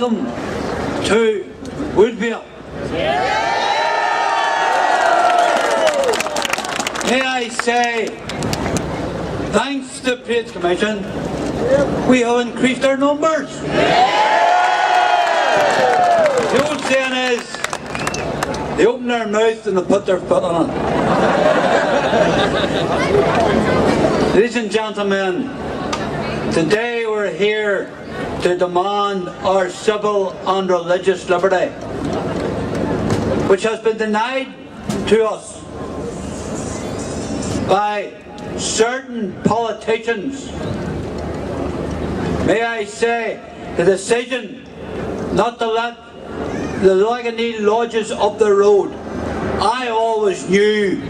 welcome to Woodville. May I say, thanks to the Parades Commission, we have increased our numbers. The old saying is, they open their mouth and they put their foot on it. Ladies and gentlemen, today we're here to demand our civil and religious liberty, which has been denied to us by certain politicians. May I say, the decision not to let the Lagany lodges up the road, I always knew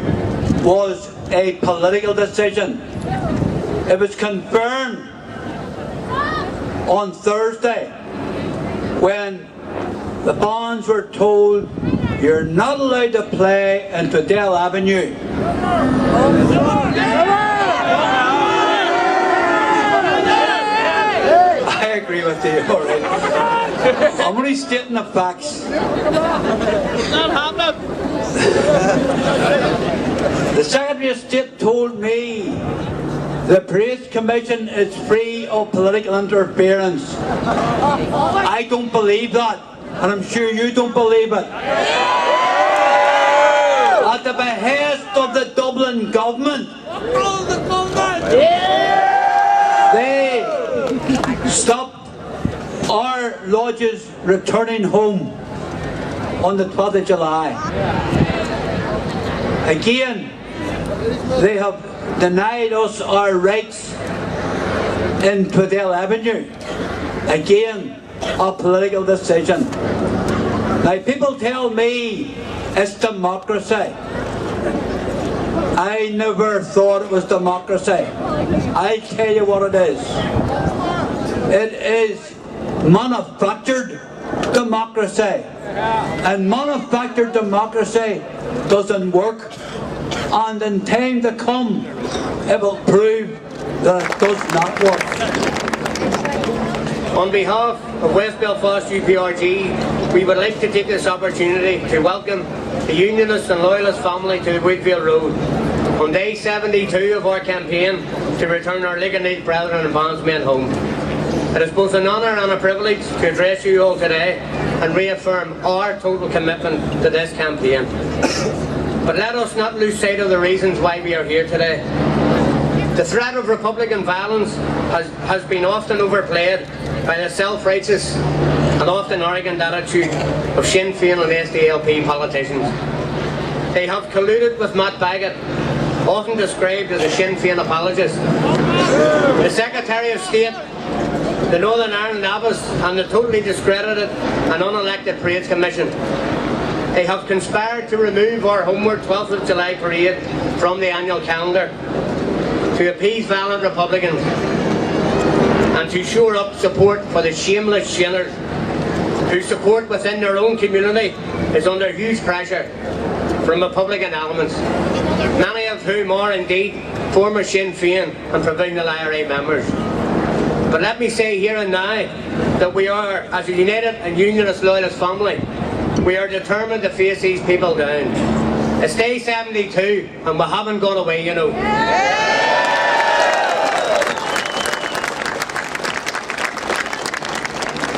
was a political decision. It was confirmed on Thursday when the bonds were told you're not allowed to play in Tudale Avenue. I agree with you, all right. I'm only stating the facts. It's not happening. The Secretary of State told me the Parades Commission is free of political interference. I don't believe that, and I'm sure you don't believe it. At the behest of the Dublin government, they stopped our lodges returning home on the 12th of July. Again, they have denied us our rights in Tudale Avenue. Again, a political decision. Now, people tell me it's democracy. I never thought it was democracy. I tell you what it is. It is manufactured democracy. And manufactured democracy doesn't work. And in time to come, it will prove that it does not work. On behalf of West Belfast UPRG, we would like to take this opportunity to welcome the Unionist and Loyalist family to the Woodville Road on day 72 of our campaign to return our Ligonier brethren and bandsmen home. It is both an honour and a privilege to address you all today and reaffirm our total commitment to this campaign. But let us not lose sight of the reasons why we are here today. The threat of Republican violence has been often overplayed by the self-righteous and often arrogant attitude of Sinn Féin and SDLP politicians. They have colluded with Matt Baggett, often described as a Sinn Féin apologist. The Secretary of State, the Northern Ireland Abbess and the totally discredited and unelected Parades Commission. They have conspired to remove our homeward 12th of July parade from the annual calendar, to appease violent Republicans and to shore up support for the shameless Shinners, whose support within their own community is under huge pressure from Republican elements, many of whom are indeed former Sinn Féin and Provincial IRA members. But let me say here and now that we are, as a united and unionist loyalist family, we are determined to face these people down. It's day 72 and we haven't gone away, you know.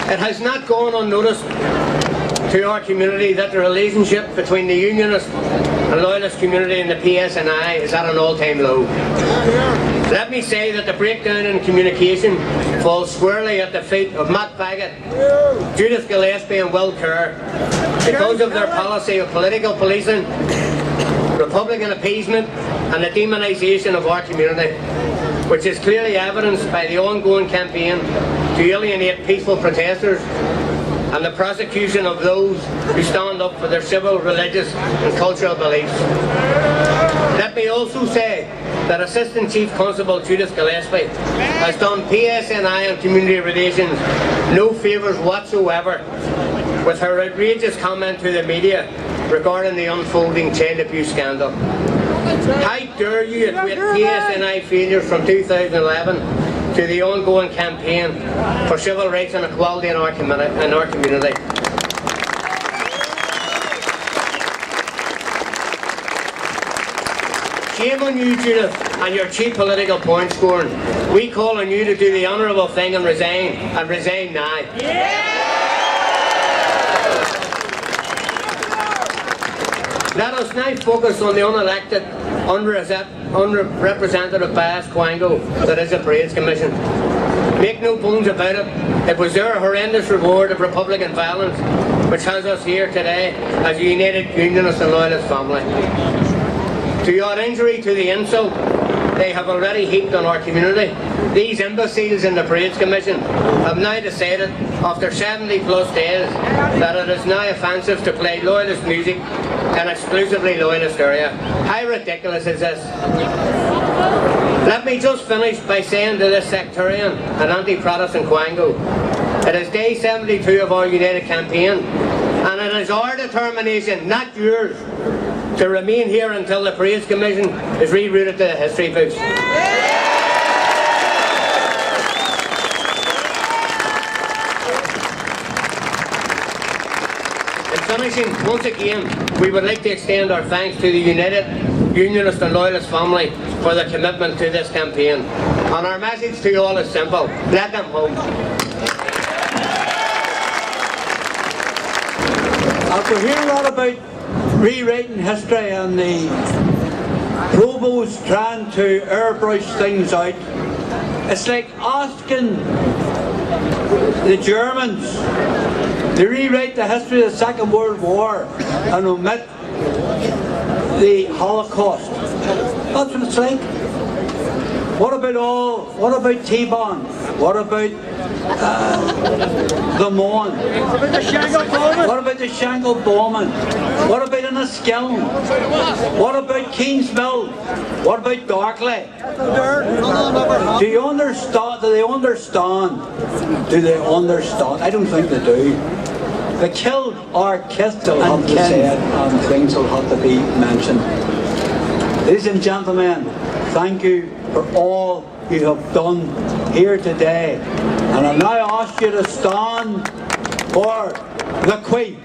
It has not gone unnoticed to our community that the relationship between the unionist and loyalist community and the PSNI is at an all-time low. Let me say that the breakdown in communication falls squarely at the feet of Matt Baggett, Judith Gillespie and Will Kerr because of their policy of political policing, Republican appeasement and the demonisation of our community, which is clearly evidenced by the ongoing campaign to alienate peaceful protesters and the prosecution of those who stand up for their civil, religious and cultural beliefs. Let me also say that Assistant Chief Constable Judith Gillespie has done PSNI and community relations no favours whatsoever with her outrageous comment to the media regarding the unfolding child abuse scandal. How dare you equate PSNI failures from 2011 to the ongoing campaign for civil rights and equality in our community. Shame on you, Judith, and your cheap political point scoring. We call on you to do the honourable thing and resign now. Let us now focus on the unelected, unrepresentative biased Quango that is the Parades Commission. Make no bones about it, it was their horrendous reward of Republican violence which has us here today as a united Unionist and Loyalist family. To your injury, to the insult they have already heaped on our community, these imbeciles in the Parades Commission have now decided, after 70 plus days, that it is now offensive to play Loyalist music in an exclusively Loyalist area. How ridiculous is this? Let me just finish by saying to this sectarian and anti-Protestant Quango, it is day 72 of our united campaign, and it is our determination, not yours, to remain here until the Parades Commission is rerouted to the history books. In finishing, once again, we would like to extend our thanks to the united Unionist and Loyalist family for their commitment to this campaign. And our message to you all is simple: let them home. After hearing all about rewriting history and the Provost trying to airbrush things out, it's like asking the Germans to rewrite the history of the Second World War and omit the Holocaust. That's what it's like. What about T-Bone? What about the Mon? What about the Shangle Bowman? What about Enniskillen? What about Kingsmill? What about Darkley? Do you understand? Do they understand? Do they understand? I don't think they do. They killed our kids and said, and things will have to be mentioned. Ladies and gentlemen, thank you for all you have done here today. And I now ask you to stand for the Queen.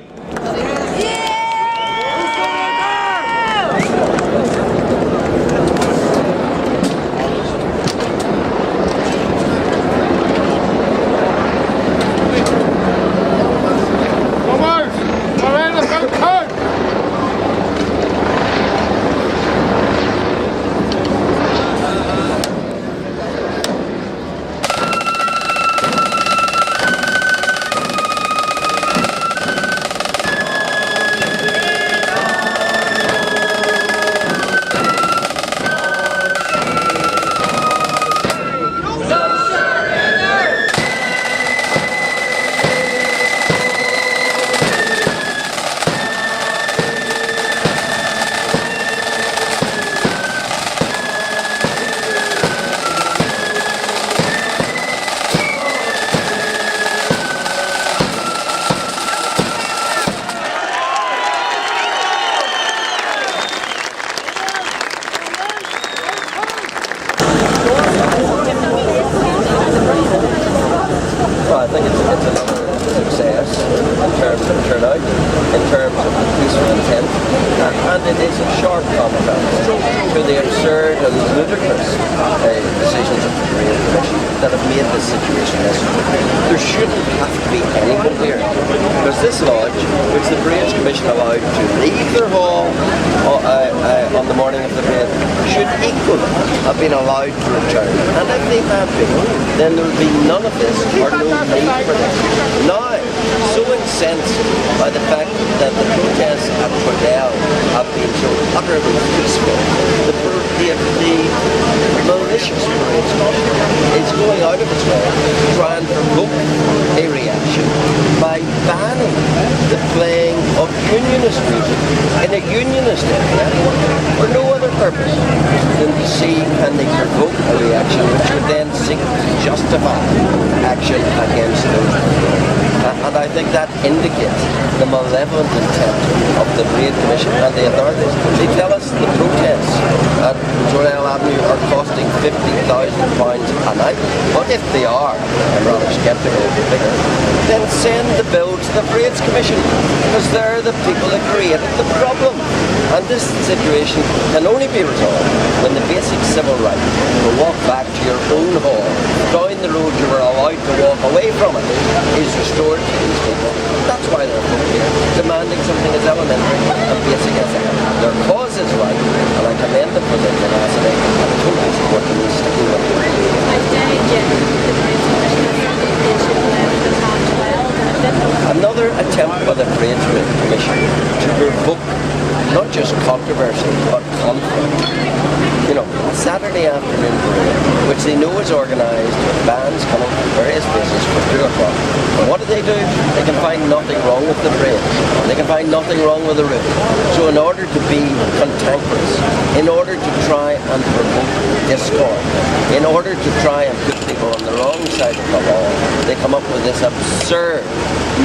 £50,000 a night, but get to go bigger, then send the bill to the Parades Commission, because they're the people that created the problem. And this situation can only be resolved when the basic civil right to walk back to your own hall, down the road you were allowed to walk away from it, is restored to these people. That's why they're here, demanding something as elementary and basic as that. Their cause is right, and I commend them for their tenacity. I'm totally supporting them sticking with Another attempt by the Parades Commission to provoke not just controversy, but conflict. You know, a Saturday afternoon parade, which they know is organised with bands coming from various places for 2 o'clock. And what do? They can find nothing wrong with the parade. They can find nothing wrong with the route. So in order to be cantankerous, in order to try and provoke discord, in order to try and put people on the wrong side of the law, they come up with this absurd,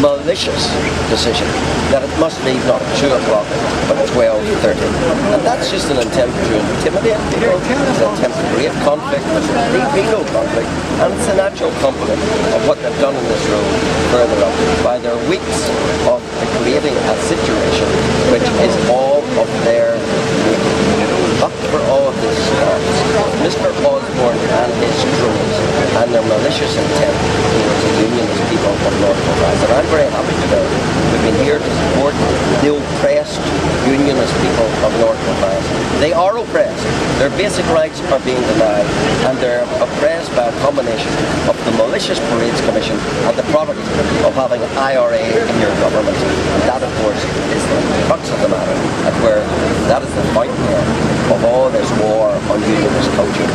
malicious decision that it must leave not at 2 o'clock, but 12:30. And that's just an attempt to intimidate people. It's an attempt to create conflict. There'll be no conflict. And it's a natural complement of what they've done in this road further up by their weeks of creating a situation which is all of their up for all of this Mr. Osborne and his cronies and their malicious intent towards the unionist people of North Belfast. And I'm very happy today. We've been here to support the oppressed unionist people of North Belfast. They are oppressed. Their basic rights are being denied, and they're oppressed by a combination of the malicious Parades Commission and the product of having an IRA in your government. And that, of course, is the crux of the matter, and where that is the fight here of all this war on unionist culture.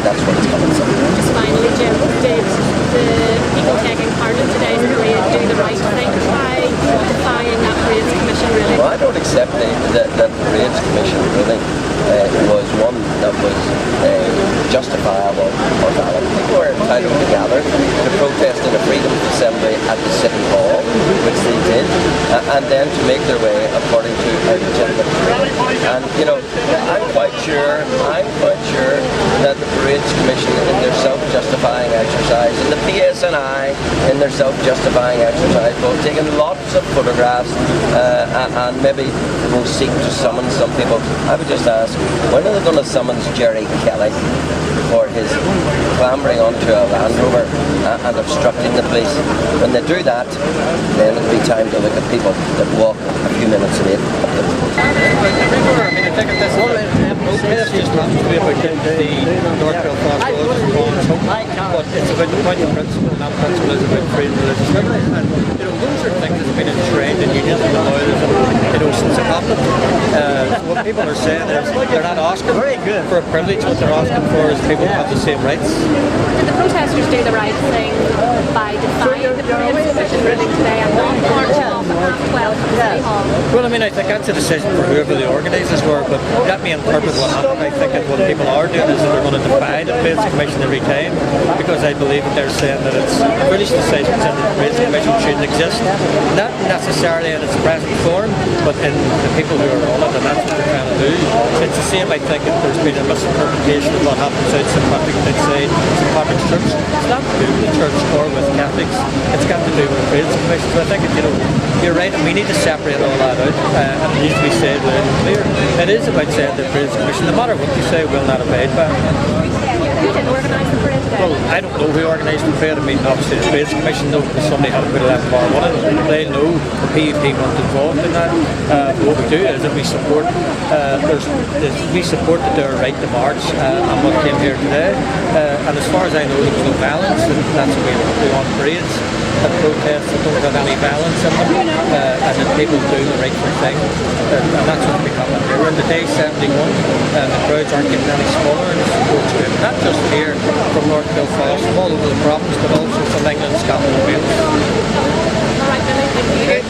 That's what it's coming from. Just finally, Jim, did the people taking part in today's parade do the right thing by defying that Parades Commission ruling? Well, I don't accept that Parades Commission ruling was one that was justifiable or valid. People were entitled to gather to protest in a freedom assembly at the City Hall, which they did, and then to make their way according to a legitimate parade. And, you know, I'm quite sure that the Parades Commission in their self-justifying exercise, and the PSNI in their self-justifying exercise, will have taken lots of photographs and maybe will seek to summon some people. I would just ask, when are they going to summons Jerry Kelly for his clambering onto a Land Rover and obstructing the police? When they do that, then it'll be time to look at people that walk a few minutes late up the road. I think this protest just happens to be about the North Belfast Loyalist but it's about the point of principle, and that principle is about free and religious liberty. And you know, those are things that's been enshrined in unions and loyalism, you know, since it happened. What people are saying is they're not asking for a privilege. What they're asking for is people to have the same rights. Did the protesters do the right thing by defying the Parades Commission ruling today and not marching off at 12 from City Hall? Well, I mean, I think that's a decision for whoever the organisers were, but let me interpret what happened. I think that what people are doing is that they're going to defy the Parades Commission every time, because I believe that they're saying that it's foolish decisions and the Parades Commission shouldn't exist, not necessarily in its present form, but in the people who are on it, and that's what they're trying to do. It's the same, I think, if there's been a misinterpretation of what happens outside St. Patrick's Church. It's not to do with the church or with Catholics, it's got to do with the Parades Commission. So I think, you know, you're right, and we need to separate all that out, and it needs to be said loud and clear. It is about saying the Parades Commission, no matter what you say, will not abide by. Who did organise the parade today? Well, I don't know who organised the parade. I mean, obviously the Parades Commission know because somebody had to put 11 bar one in. They know the PUP weren't involved in that. What we do is that we support that they're right to march and what came here today. And as far as I know, there was no violence, and that's what we want parades and protests that don't have any violence in them, and that people do the right thing. And that's what's been happening here. We're in the day 71, and the crowds aren't getting any smaller, and the support's good. Not just here from North Belfast, from all over the province, but also from England, Scotland and Wales. All right, Billy, thank you.